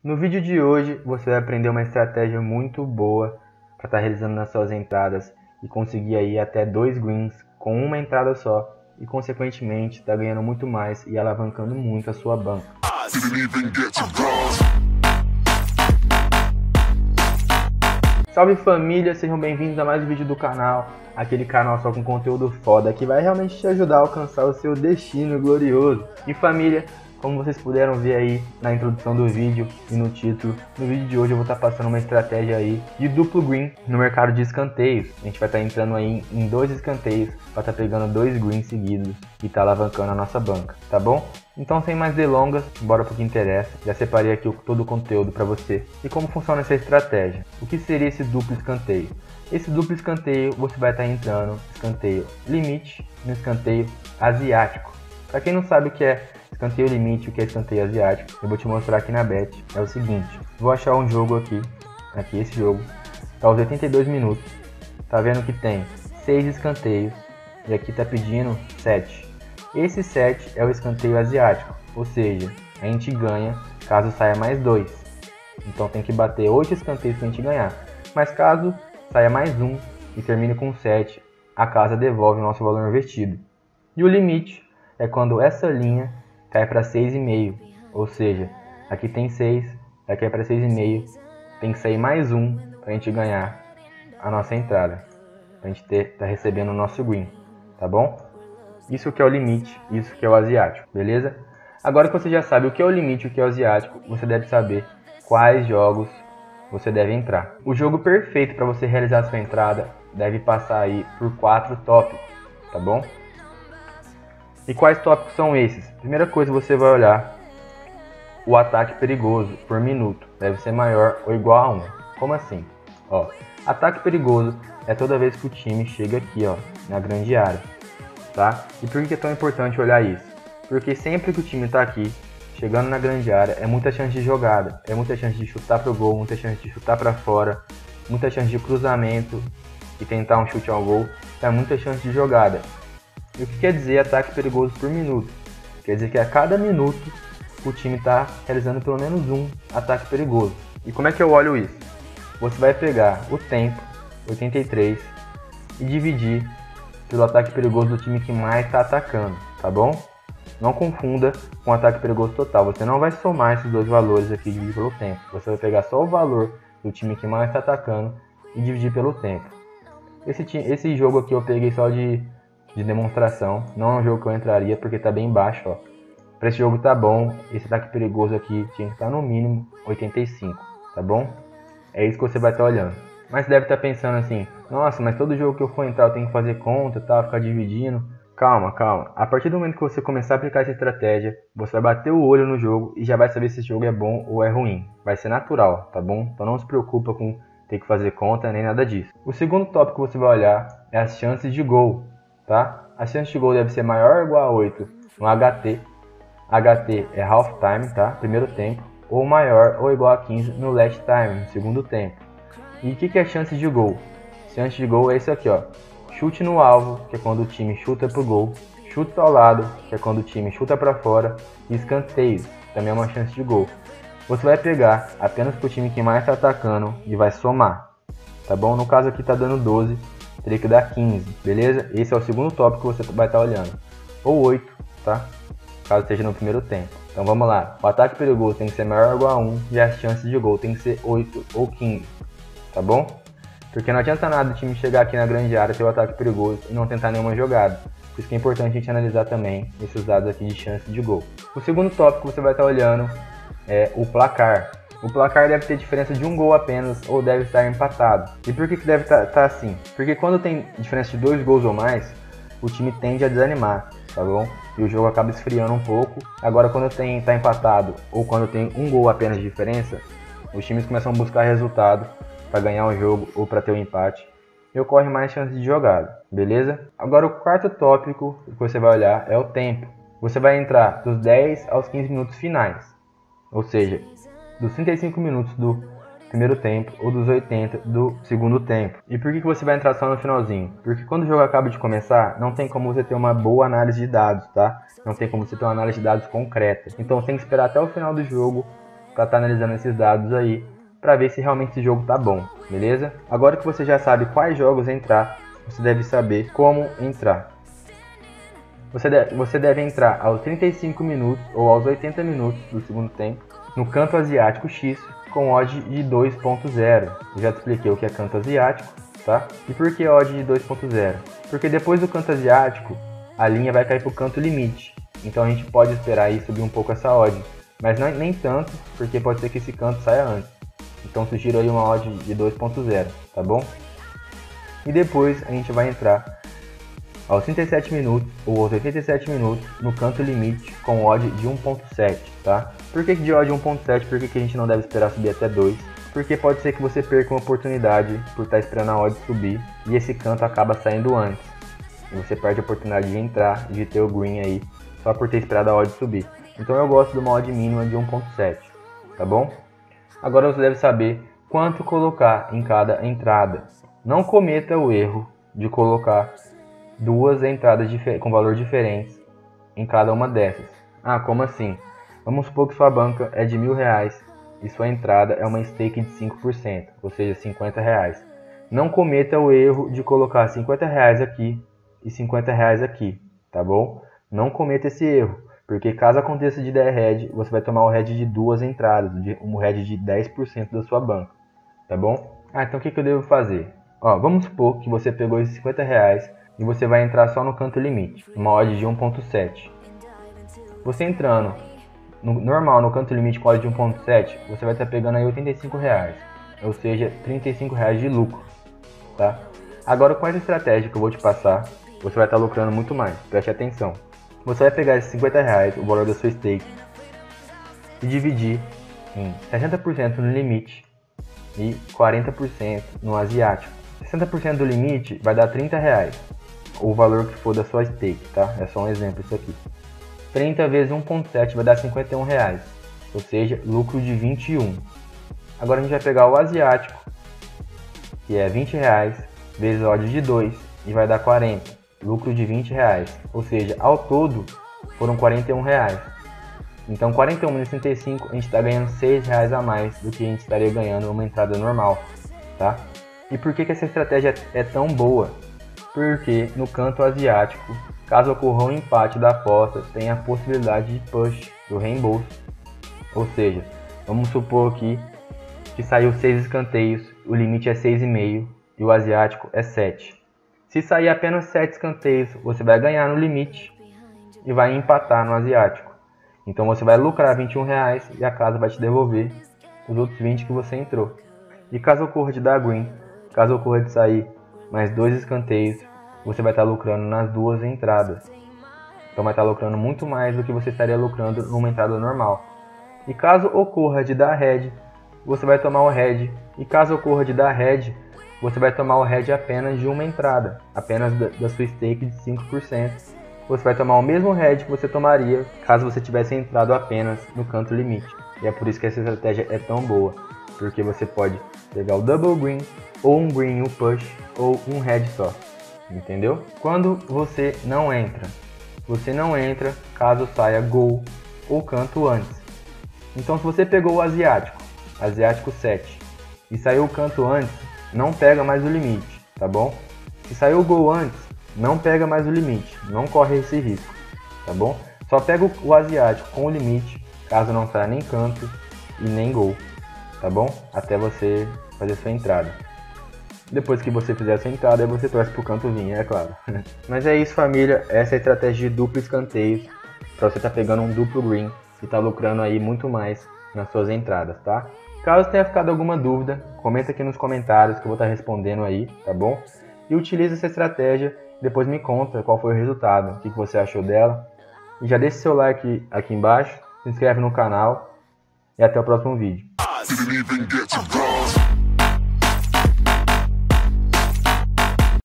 No vídeo de hoje você vai aprender uma estratégia muito boa para estar realizando nas suas entradas e conseguir aí até 2 greens com uma entrada só e consequentemente estar ganhando muito mais e alavancando muito a sua banca. Salve família, sejam bem-vindos a mais um vídeo do canal, aquele canal só com conteúdo foda que vai realmente te ajudar a alcançar o seu destino glorioso. E família, como vocês puderam ver aí na introdução do vídeo e no título, no vídeo de hoje eu vou estar passando uma estratégia aí de duplo green no mercado de escanteios. A gente vai estar entrando aí em 2 escanteios para estar pegando 2 greens seguidos e estar alavancando a nossa banca, tá bom? Então sem mais delongas, bora pro que interessa. Já separei aqui todo o conteúdo para você. E como funciona essa estratégia? O que seria esse duplo escanteio? Esse duplo escanteio você vai estar entrando escanteio limite no escanteio asiático. Para quem não sabe o que é escanteio limite, o que é escanteio asiático, eu vou te mostrar aqui na bet. É o seguinte, vou achar um jogo aqui esse jogo, tá aos 82 minutos, tá vendo que tem 6 escanteios e aqui tá pedindo 7. Esse 7 é o escanteio asiático, ou seja, a gente ganha caso saia mais 2. Então tem que bater 8 escanteios para a gente ganhar, mas caso saia mais 1 e termine com 7, a casa devolve o nosso valor investido. E o limite é quando essa linha cai para 6,5, ou seja, aqui tem 6, aqui é para 6,5, tem que sair mais 1 para a gente ganhar a nossa entrada, para a gente tá recebendo o nosso green, tá bom? Isso que é o limite, isso que é o asiático, beleza? Agora que você já sabe o que é o limite e o que é o asiático, você deve saber quais jogos você deve entrar. O jogo perfeito para você realizar a sua entrada deve passar aí por 4 tópicos, tá bom? E quais tópicos são esses? Primeira coisa, você vai olhar o ataque perigoso por minuto. Deve ser maior ou igual a 1. Como assim? Ó, ataque perigoso é toda vez que o time chega aqui, ó, na grande área, tá? E por que é tão importante olhar isso? Porque sempre que o time está aqui, chegando na grande área, é muita chance de jogada, é muita chance de chutar pro gol, muita chance de chutar para fora, muita chance de cruzamento e tentar um chute ao gol, é muita chance de jogada. E o que quer dizer ataque perigoso por minuto? Quer dizer que a cada minuto o time está realizando pelo menos um ataque perigoso. E como é que eu olho isso? Você vai pegar o tempo, 83, e dividir pelo ataque perigoso do time que mais está atacando, tá bom? Não confunda com o ataque perigoso total, você não vai somar esses dois valores aqui e dividir pelo tempo. Você vai pegar só o valor do time que mais está atacando e dividir pelo tempo. Esse jogo aqui eu peguei só de demonstração, não é um jogo que eu entraria porque tá bem baixo, ó. Para esse jogo tá bom, esse ataque perigoso aqui tinha que estar no mínimo 85, tá bom? É isso que você vai estar olhando. Mas deve estar pensando assim, nossa, mas todo jogo que eu for entrar eu tenho que fazer conta, tá? Ficar dividindo. Calma, calma. A partir do momento que você começar a aplicar essa estratégia, você vai bater o olho no jogo e já vai saber se esse jogo é bom ou é ruim. Vai ser natural, tá bom? Então não se preocupa com ter que fazer conta nem nada disso. O segundo tópico que você vai olhar é as chances de gol, tá? A chance de gol deve ser maior ou igual a 8 no HT. HT é half time, tá? Primeiro tempo. Ou maior ou igual a 15 no last time, no segundo tempo. E o que é chance de gol? Chance de gol é isso aqui, ó. Chute no alvo, que é quando o time chuta pro gol. Chute ao lado, que é quando o time chuta para fora. E escanteio, que também é uma chance de gol. Você vai pegar apenas pro time que mais está atacando e vai somar, tá bom? No caso aqui tá dando 12, teria que dar 15, beleza? Esse é o segundo tópico que você vai estar olhando. Ou 8, tá? Caso esteja no primeiro tempo. Então vamos lá. O ataque perigoso tem que ser maior ou igual a 1 e as chances de gol tem que ser 8 ou 15, tá bom? Porque não adianta nada o time chegar aqui na grande área, ter o ataque perigoso e não tentar nenhuma jogada. Por isso que é importante a gente analisar também esses dados aqui de chance de gol. O segundo tópico que você vai estar olhando é o placar. O placar deve ter diferença de um gol apenas ou deve estar empatado. E por que deve estar assim? Porque quando tem diferença de 2 gols ou mais, o time tende a desanimar, tá bom? E o jogo acaba esfriando um pouco. Agora quando está empatado ou quando tem um gol apenas de diferença, os times começam a buscar resultado para ganhar o jogo ou para ter um empate. E ocorre mais chance de jogada, beleza? Agora o quarto tópico que você vai olhar é o tempo. Você vai entrar dos 10 aos 15 minutos finais. Ou seja, dos 35 minutos do primeiro tempo ou dos 80 do segundo tempo. E por que você vai entrar só no finalzinho? Porque quando o jogo acaba de começar, não tem como você ter uma boa análise de dados, tá? Não tem como você ter uma análise de dados concreta. Então você tem que esperar até o final do jogo para estar analisando esses dados aí, para ver se realmente esse jogo tá bom, beleza? Agora que você já sabe quais jogos entrar, você deve saber como entrar. Você deve entrar aos 35 minutos ou aos 80 minutos do segundo tempo, no canto asiático X, com odd de 2.0. Eu já te expliquei o que é canto asiático, tá? E por que odd de 2.0? Porque depois do canto asiático, a linha vai cair para o canto limite. Então a gente pode esperar aí subir um pouco essa odd, mas nem tanto, porque pode ser que esse canto saia antes. Então sugiro aí uma odd de 2.0, tá bom? E depois a gente vai entrar aos 37 minutos ou aos 87 minutos no canto limite com odd de 1.7, tá? Por que de odd de 1.7? Por que a gente não deve esperar subir até 2? Porque pode ser que você perca uma oportunidade por estar esperando a odd subir e esse canto acaba saindo antes. E você perde a oportunidade de entrar, de ter o green aí, só por ter esperado a odd subir. Então eu gosto de uma odd mínima de 1.7, tá bom? Agora você deve saber quanto colocar em cada entrada. Não cometa o erro de colocar duas entradas com valor diferentes em cada uma dessas. Ah, como assim? Vamos supor que sua banca é de R$1.000 e sua entrada é uma stake de 5%, ou seja, R$50. Não cometa o erro de colocar R$50 aqui e R$50 aqui, tá bom? Não cometa esse erro, porque caso aconteça de der head, você vai tomar o head de duas entradas, um head de 10% da sua banca, tá bom? Ah, então o que eu devo fazer? Ó, vamos supor que você pegou esses R$50 e você vai entrar só no canto limite, uma odd de 1.7. Você entrando normal no canto limite com odd de 1.7, você vai estar pegando aí R$85, ou seja, R$35 de lucro, tá? Agora com essa estratégia que eu vou te passar, você vai estar lucrando muito mais, preste atenção. Você vai pegar esses R$50, o valor da sua stake, e dividir em 60% no limite e 40% no asiático. 60% do limite vai dar R$30, o valor que for da sua stake, tá? É só um exemplo isso aqui. 30 vezes 1.7 vai dar R$51, ou seja, lucro de 21. Agora a gente vai pegar o asiático, que é R$20, vezes odd de 2, e vai dar 40, lucro de R$20, ou seja, ao todo foram R$41. Então 41 menos 35, a gente está ganhando R$6 a mais do que a gente estaria ganhando numa entrada normal, tá? E por que essa estratégia é tão boa? Porque no canto asiático, caso ocorra um empate da aposta, tem a possibilidade de push, do reembolso. Ou seja, vamos supor aqui que saiu 6 escanteios, o limite é 6,5 e o asiático é 7. Se sair apenas 7 escanteios, você vai ganhar no limite e vai empatar no asiático. Então você vai lucrar R$21 e a casa vai te devolver os outros 20 que você entrou. E caso ocorra de dar green, caso ocorra de sair mais 2 escanteios, você vai estar lucrando nas duas entradas. Então vai estar lucrando muito mais do que você estaria lucrando numa entrada normal. E caso ocorra de dar head, você vai tomar o head. E caso ocorra de dar head, você vai tomar o head apenas de uma entrada, apenas da sua stake de 5%. Você vai tomar o mesmo head que você tomaria caso você tivesse entrado apenas no canto limite. E é por isso que essa estratégia é tão boa, porque você pode pegar o double green, ou um green e um push, ou um head só, entendeu? Quando você não entra caso saia gol ou canto antes. Então se você pegou o asiático 7, e saiu o canto antes, não pega mais o limite, tá bom? Se saiu o gol antes, não pega mais o limite, não corre esse risco, tá bom? Só pega o asiático com o limite, caso não saia nem canto e nem gol, tá bom? Até você fazer sua entrada. Depois que você fizer essa entrada, aí você torce pro canto vir, é claro. Mas é isso, família, essa é a estratégia de duplo escanteio, para você estar pegando um duplo green e tá lucrando aí muito mais nas suas entradas, tá? Caso tenha ficado alguma dúvida, comenta aqui nos comentários que eu vou estar respondendo aí, tá bom? E utilize essa estratégia, depois me conta qual foi o resultado, o que você achou dela. E já deixa seu like aqui embaixo, se inscreve no canal e até o próximo vídeo.